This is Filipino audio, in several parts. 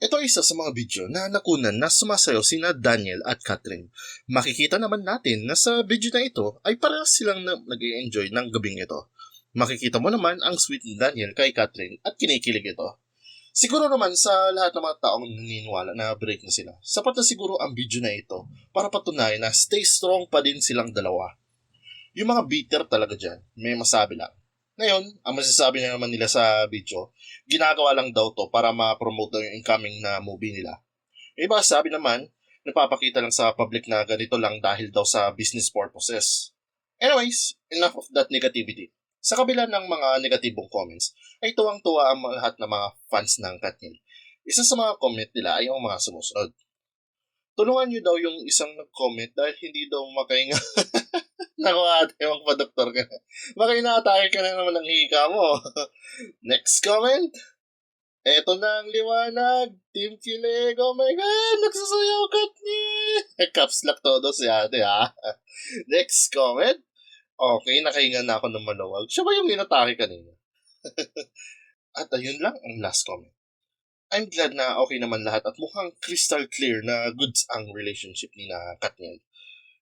Ito ay isa sa mga video na nakunan na sumasayaw sina Daniel at Catherine. Makikita naman natin na sa video na ito ay parehas silang nag-i-enjoy ng gabing ito. Makikita mo naman ang sweet ni Daniel kay Catherine at kinikilig ito. Siguro naman sa lahat ng mga taong naniniwala na break na sila, sapat na siguro ang video na ito para patunayan na stay strong pa din silang dalawa. Yung mga bitter talaga dyan, may masabi lang. Ngayon, ang masasabi na naman nila sa video, ginagawa lang daw to para ma-promote daw yung incoming na movie nila. Yung iba sabi naman, napapakita lang sa public na ganito lang dahil daw sa business purposes. Anyways, enough of that negativity. Sa kabila ng mga negatibong comments, ay tuwang-tuwa ang lahat ng mga fans ng Katniel. Isa sa mga comment nila ay ang mga sumusunod. Tulungan niyo daw yung isang nag-comment dahil hindi daw makahinga. Naku ate, magpa-doktor ka na. Baka inaatake ka na naman ng hika mo. Next comment. Eto na ang liwanag. Team Kilig. Oh my God, nagsasayaw Katniel. Caps lock todo si ate ha. Next comment. Okay, nakahinga na ako ng maluwag. Siya ba yung inatake kanina? At ayun lang ang last comment. I'm glad na okay naman lahat at mukhang crystal clear na goods ang relationship ni na Katniel.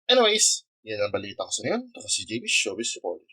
Anyways, yan ang balita ko sa ngayon. Ito si JB Showbiz Reporter.